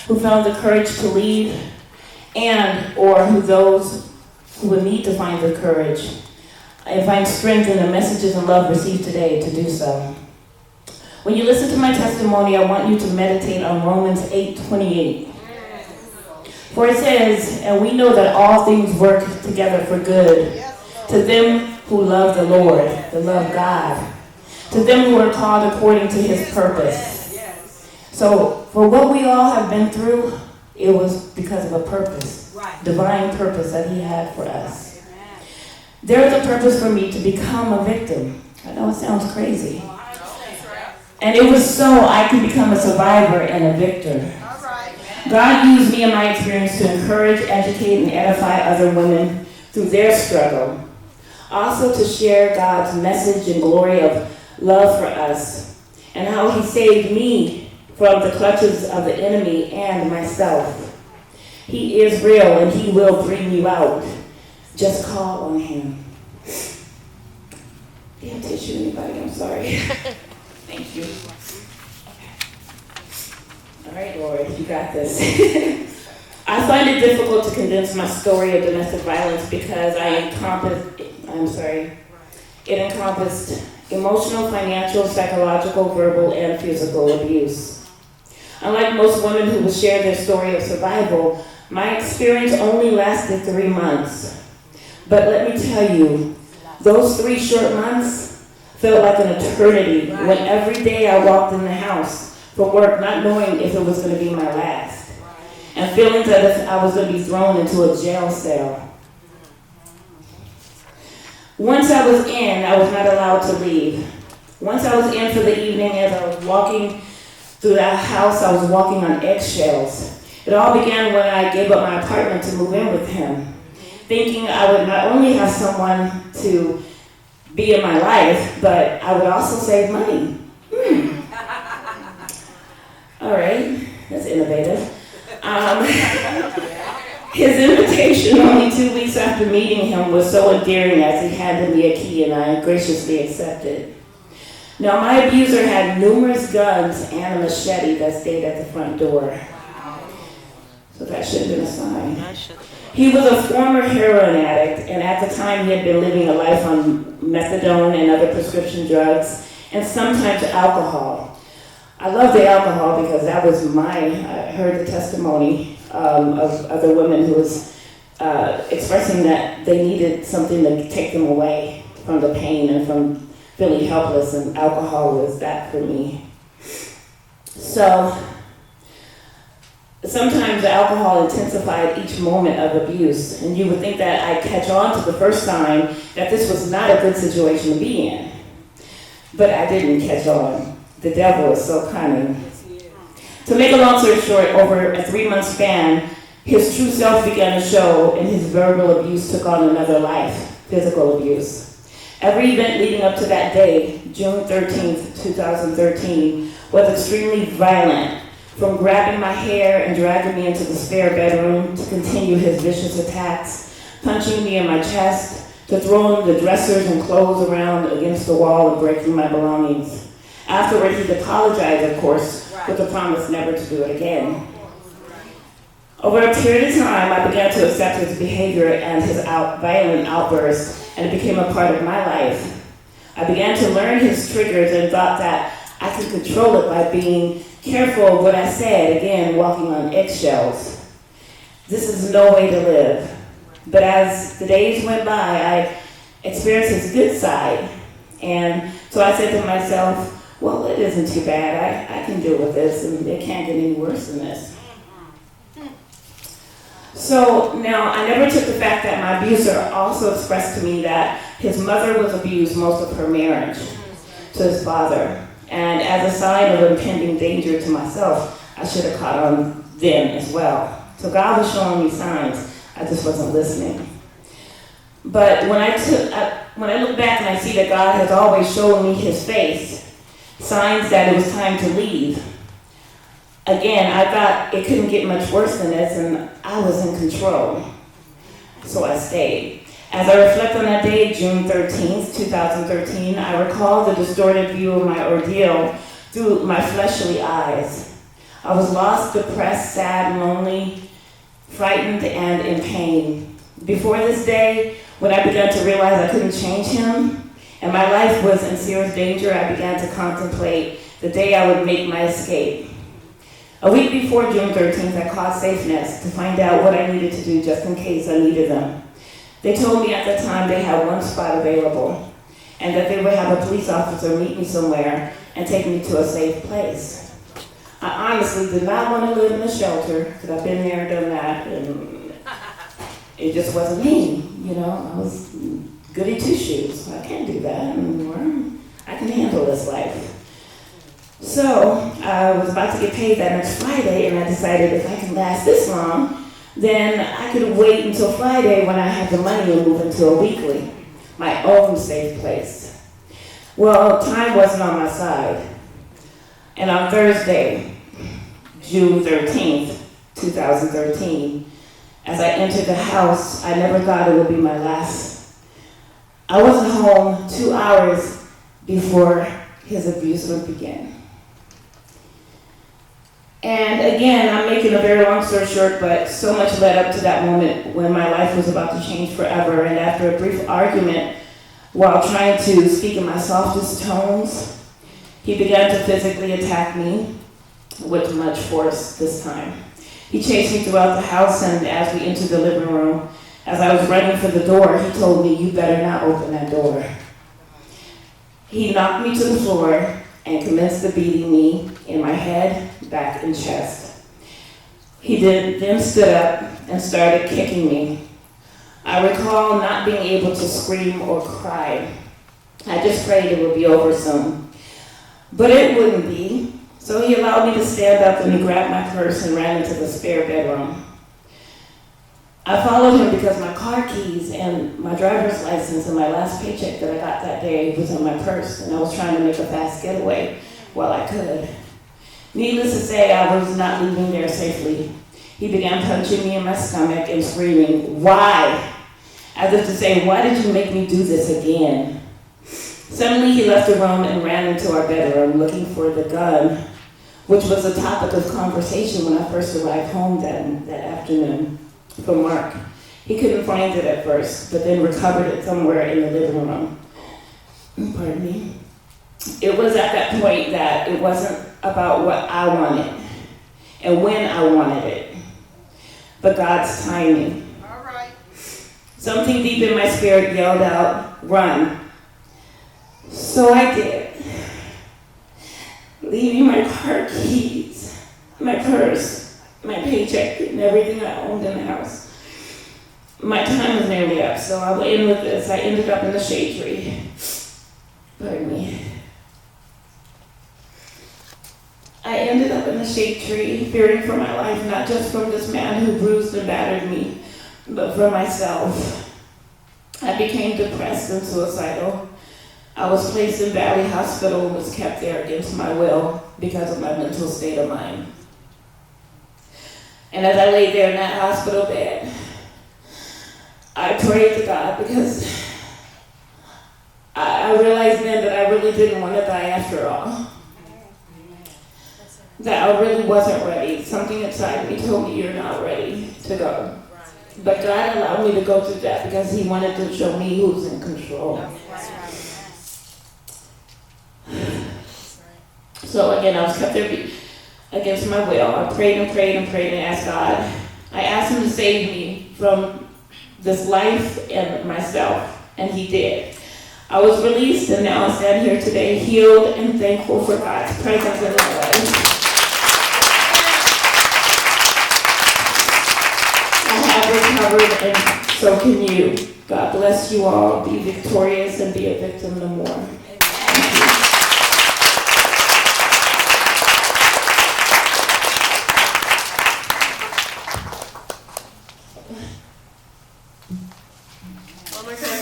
who found the courage to leave, and or who those who would need to find the courage and find strength in the messages and love received today to do so. When you listen to my testimony, I want you to meditate on Romans 8:28. For it says, and we know that all things work together for good to them who love the Lord, that love God, to them who are called according to his purpose. So for what we all have been through, it was because of a purpose, divine purpose that he had for us. There is a purpose for me to become a victim. I know it sounds crazy. And it was so I could become a survivor and a victor. God used me and my experience to encourage, educate, and edify other women through their struggle. Also to share God's message and glory of love for us, and how he saved me from the clutches of the enemy and myself. He is real and he will bring you out. Just call on him. Do you have tissue, anybody? I'm sorry. Thank you. All right, Lord, you got this. I find it difficult to condense my story of domestic violence because it encompassed emotional, financial, psychological, verbal, and physical abuse. Unlike most women who will share their story of survival, my experience only lasted 3 months. But let me tell you, those 3 short months felt like an eternity when every day I walked in the house from work not knowing if it was going to be my last, and feeling as if I was going to be thrown into a jail cell. Once I was in, I was not allowed to leave. Once I was in for the evening, as I was walking through that house, I was walking on eggshells. It all began when I gave up my apartment to move in with him, thinking I would not only have someone to be in my life, but I would also save money. All right, that's innovative. His invitation only 2 weeks after meeting him was so endearing as he handed me a key and I graciously accepted. Now, my abuser had numerous guns and a machete that stayed at the front door. So that should have been a sign. He was a former heroin addict, and at the time he had been living a life on methadone and other prescription drugs, and sometimes alcohol. I love the alcohol because that was I heard the testimony of other women who was expressing that they needed something to take them away from the pain and from feeling helpless, and alcohol was that for me. So sometimes the alcohol intensified each moment of abuse, and you would think that I'd catch on to the first sign that this was not a good situation to be in. But I didn't catch on. The devil is so cunning. To make a long story short, over a 3-month span, his true self began to show, and his verbal abuse took on another life, physical abuse. Every event leading up to that day, June 13th, 2013, was extremely violent, from grabbing my hair and dragging me into the spare bedroom to continue his vicious attacks, punching me in my chest, to throwing the dressers and clothes around against the wall and breaking my belongings. Afterward, he'd apologize, of course, with the promise never to do it again. Over a period of time, I began to accept his behavior and his violent outbursts, and it became a part of my life. I began to learn his triggers and thought that I could control it by being careful of what I said, again, walking on eggshells. This is no way to live. But as the days went by, I experienced his good side. And so I said to myself, well, it isn't too bad. I can deal with this, and it can't get any worse than this. So now, I never took the fact that my abuser also expressed to me that his mother was abused most of her marriage to his father. And as a sign of impending danger to myself, I should have caught on then as well. So God was showing me signs. I just wasn't listening. But when I look back and I see that God has always shown me his face, signs that it was time to leave. Again, I thought it couldn't get much worse than this, and I was in control. So I stayed. As I reflect on that day, June 13th, 2013, I recall the distorted view of my ordeal through my fleshly eyes. I was lost, depressed, sad, lonely, frightened, and in pain. Before this day, when I began to realize I couldn't change him, and my life was in serious danger, I began to contemplate the day I would make my escape. A week before June 13th, I called SafeNest to find out what I needed to do just in case I needed them. They told me at the time they had one spot available, and that they would have a police officer meet me somewhere and take me to a safe place. I honestly did not want to live in a shelter, because I've been there, done that, and it just wasn't me, you know. I was goody two-shoes. I can't do that anymore. I can handle this life. So I was about to get paid that next Friday, and I decided if I can last this long, then I could wait until Friday when I had the money and move into a weekly, my own safe place. Well, time wasn't on my side. And on Thursday, June 13th, 2013, as I entered the house, I never thought it would be my last. I wasn't home 2 hours before his abuse would begin. And again, I'm making a very long story short, but so much led up to that moment when my life was about to change forever. And after a brief argument, while trying to speak in my softest tones, he began to physically attack me with much force this time. He chased me throughout the house, and as we entered the living room, as I was running for the door, he told me, "You better not open that door." He knocked me to the floor and commenced to beating me in my head, back, and chest. He then stood up and started kicking me. I recall not being able to scream or cry. I just prayed it would be over soon. But it wouldn't be. So he allowed me to stand up, and he grabbed my purse and ran into the spare bedroom. I followed him because my car keys and my driver's license and my last paycheck that I got that day was in my purse, and I was trying to make a fast getaway while I could. Needless to say, I was not leaving there safely. He began punching me in my stomach and screaming, "Why?" As if to say, "Why did you make me do this again?" Suddenly he left the room and ran into our bedroom looking for the gun, which was a topic of conversation when I first arrived home that afternoon from work. He couldn't find it at first, but then recovered it somewhere in the living room. Pardon me. It was at that point that it wasn't about what I wanted and when I wanted it, but God's timing. All right. Something deep in my spirit yelled out, "Run." So I did, leaving my car keys, my purse, my paycheck, and everything I owned in the house. My time was nearly up, so I'll end with this. I ended up in the shade tree. Pardon me. I ended up in the shade tree, fearing for my life, not just from this man who bruised and battered me, but for myself. I became depressed and suicidal. I was placed in Valley Hospital and was kept there against my will because of my mental state of mind. And as I lay there in that hospital bed, I prayed to God because I realized then that I really didn't want to die after all. That I really wasn't ready. Something inside me told me, "You're not ready to go." But God allowed me to go through that because he wanted to show me who's in control. So again, I was kept there against my will. I prayed and prayed and prayed and asked God. I asked him to save me from this life and myself, and he did. I was released, and now I stand here today healed and thankful for God's presence in my life. I have recovered, and so can you. God bless you all. Be victorious and be a victim no more.